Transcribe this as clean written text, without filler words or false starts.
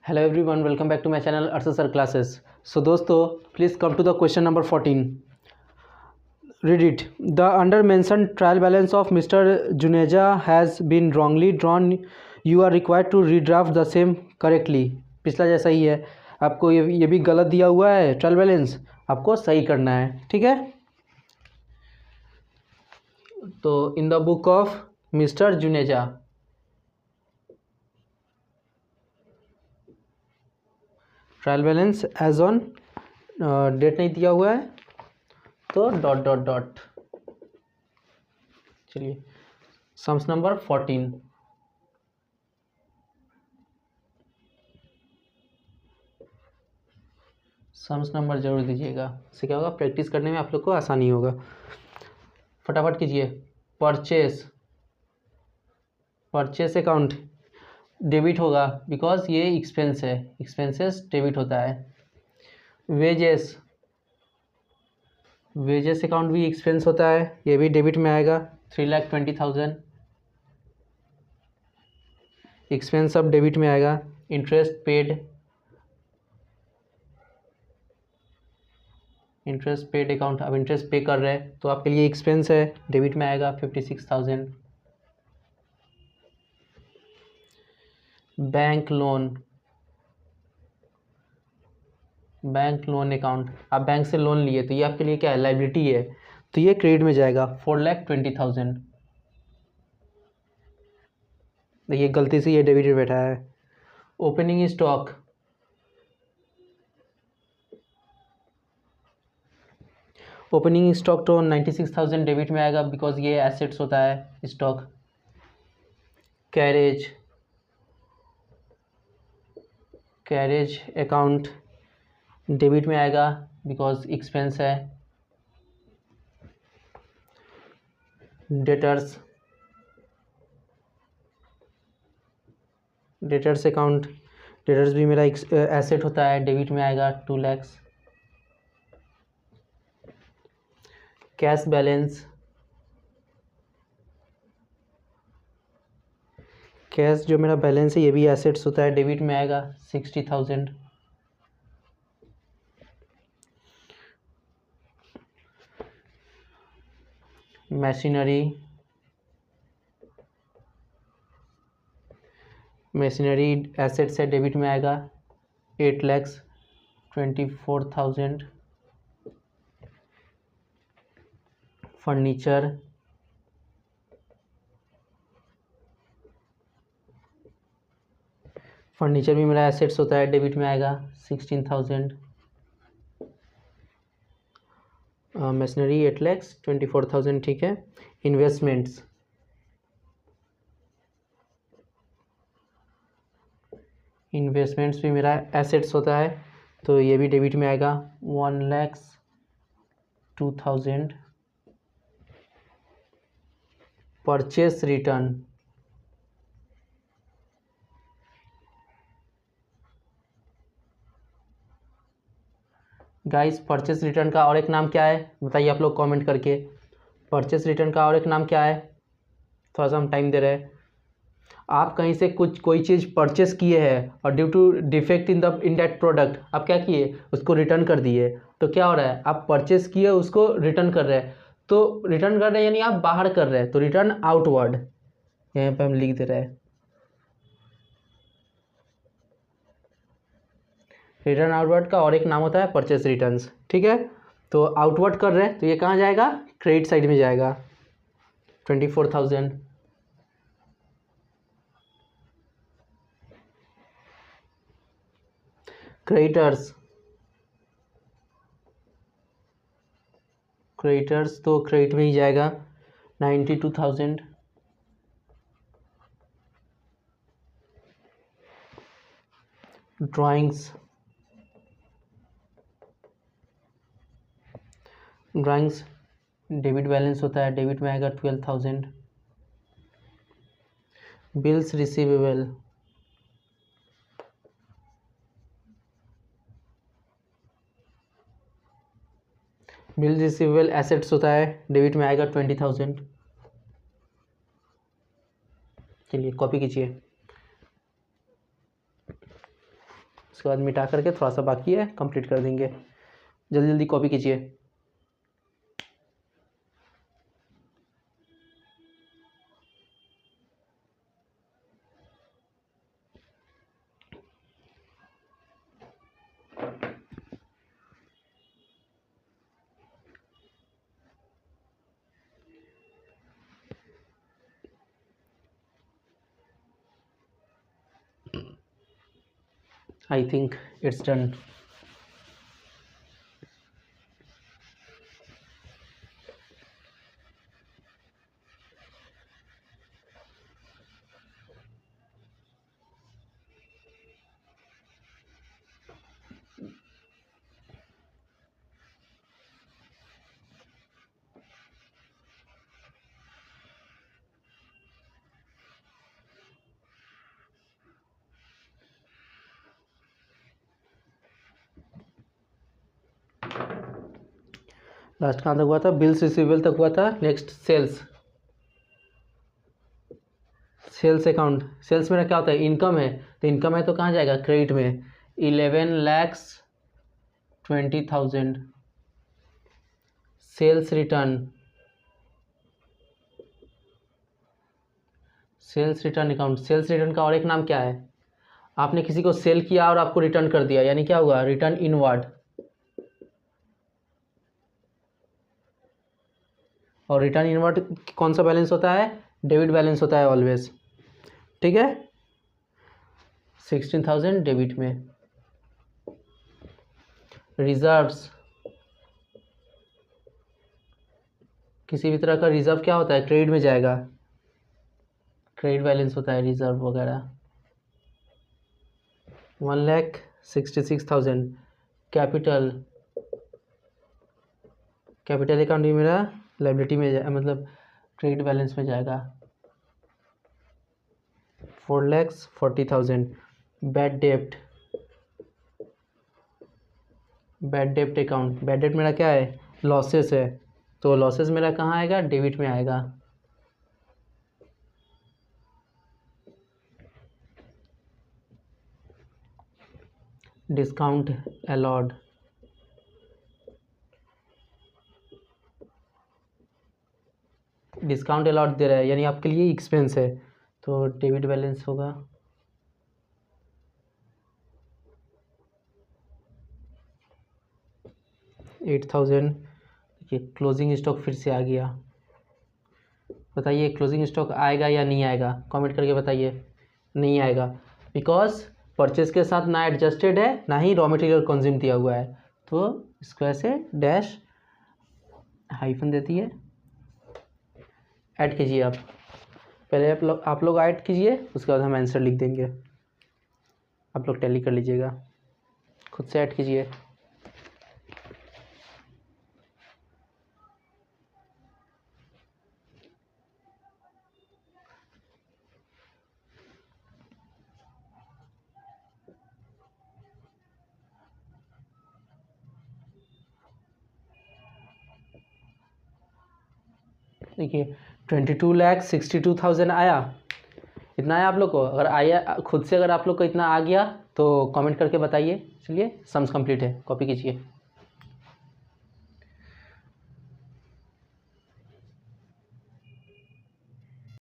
Hello everyone, welcome back to my channel Arthasar Classes. So दोस्तों, please come to the question number 14. Read it. The under mentioned trial balance of Mr. Juneja has been wrongly drawn. You are required to redraft the same correctly. पिछला जैसा ही है, आपको ये भी गलत दिया हुआ है ट्रायल बैलेंस, आपको सही करना है, ठीक है। तो in the book of mister Juneja, trial balance as on date नहीं दिया हुआ है तो डॉट डॉट डॉट। चलिए सम्स नंबर 14। सम्स नंबर जरूर दीजिएगा, इससे क्या होगा, प्रैक्टिस करने में आप लोग को आसानी होगा। फटाफट कीजिए। परचेस अकाउंट डेबिट होगा बिकॉज ये एक्सपेंस है, एक्सपेंसेस डेबिट होता है। वेजेस अकाउंट भी एक्सपेंस होता है, ये भी डेबिट में आएगा। 3,20,000 एक्सपेंस सब डेबिट में आएगा। इंटरेस्ट पेड अकाउंट, अब इंटरेस्ट पे कर रहे हैं तो आपके लिए एक्सपेंस है, डेबिट में आएगा 56,000। बैंक लोन अकाउंट, आप बैंक से लोन लिए तो ये आपके लिए क्या है, लायबिलिटी है, तो ये क्रेडिट में जाएगा 4,20,000। देखिए गलती से ये डेबिट में बैठा है। ओपनिंग स्टॉक तो 96,000 डेबिट में आएगा बिकॉज ये एसेट्स होता है स्टॉक। कैरेज अकाउंट डेबिट में आएगा बिकॉज एक्सपेंस है। डेटर्स अकाउंट, डेटर्स भी मेरा एसेट होता है, डेबिट में आएगा 2 लाख। कैश बैलेंस, कैश जो मेरा बैलेंस है ये भी एसेट्स होता है, डेबिट में आएगा 60,000। मशीनरी एसेट्स है, डेबिट में आएगा 8,24,000। फर्नीचर भी मेरा एसेट्स होता है, डेबिट में आएगा 16,000। मशीनरी 8,24,000, ठीक है। इन्वेस्टमेंट्स भी मेरा एसेट्स होता है तो ये भी डेबिट में आएगा 1,02,000। Purchase return, guys purchase return का और एक नाम क्या है बताइए आप लोग कमेंट करके। परचेस रिटर्न का और एक नाम क्या है, थोड़ा सा हम टाइम दे रहे हैं। आप कहीं से कोई चीज़ परचेस किए हैं और due to defect in that product आप क्या किए, उसको रिटर्न कर दिए, तो क्या हो रहा है, आप परचेस किए उसको रिटर्न कर रहे हैं। तो रिटर्न कर रहे हैं यानी आप बाहर कर रहे हैं, तो रिटर्न आउटवर्ड, यहाँ पे हम लिख दे रहे हैं। रिटर्न आउटवर्ड का और एक नाम होता है परचेस रिटर्न्स, ठीक है। तो आउटवर्ड कर रहे हैं तो ये कहाँ जाएगा, क्रेडिट साइड में जाएगा 24,000। क्रेडिटर्स तो क्रेडिट में ही जाएगा 92,000। ड्राइंग्स डेबिट बैलेंस होता है, डेबिट में आएगा 12,000। बिल्स रिसीवेबल एसेट्स होता है, डेबिट में आएगा 20,000। चलिए कॉपी कीजिए। उसके बाद मिटा करके थोड़ा सा बाकी है कंप्लीट कर देंगे। जल्दी जल्दी कॉपी कीजिए। I think it's done. Last कहाँ तक हुआ था? बिल्स रिसीवेबल तक हुआ था। Next sales, sales account. Sales मेरा क्या होता है? इनकम है, तो इनकम है तो कहाँ जाएगा? क्रेडिट में। 11,20,000 sales return, sales return account. Sales return का और एक नाम क्या है? आपने किसी को सेल किया और आपको रिटर्न कर दिया, यानी क्या हुआ? Return inward. और रिटर्न इनवर्ड कौन सा बैलेंस होता है? डेबिट बैलेंस होता है ऑलवेज। ठीक है, 16,000 डेबिट में। रिजर्व्स, किसी भी तरह का रिजर्व क्या होता है? क्रेडिट में जाएगा, क्रेडिट बैलेंस होता है रिजर्व वगैरह। 1,66,000 कैपिटल, कैपिटल अकाउंट भी मेरा लायबिलिटी में मतलब क्रेडिट बैलेंस में जाएगा। 4,40,000 बैड डेप्ट, बैड डेप्ट अकाउंट। बैड डेप्ट मेरा क्या है? लॉसेस है, तो लॉसेस मेरा कहाँ आएगा? डेबिट में आएगा। डिस्काउंट अलॉड, डिस्काउंट अलॉट दे रहा है, यानी आपके लिए एक्सपेंस है, तो डेबिट बैलेंस होगा। $8,000। देखिए क्लोजिंग स्टॉक फिर से आ गया। बताइए क्लोजिंग स्टॉक आएगा या नहीं आएगा? कमेंट करके बताइए। नहीं आएगा, बिकॉज परचेज के साथ ना एडजस्टेड है ना ही रॉ मटेरियल कंज्यूम दिया हुआ है, तो इसको ऐसे डैश हाइफन देती है। ऐड कीजिए आप, पहले आप लोग ऐड कीजिए, उसके बाद हम आंसर लिख देंगे। आप लोग टैली कर लीजिएगा, खुद से ऐड कीजिए। देखिए 22,62,000 आया। इतना आया आप लोग को? अगर आया खुद से, अगर आप लोग को इतना आ गया तो कमेंट करके बताइए। चलिए सम्स कंप्लीट है, कॉपी कीजिए।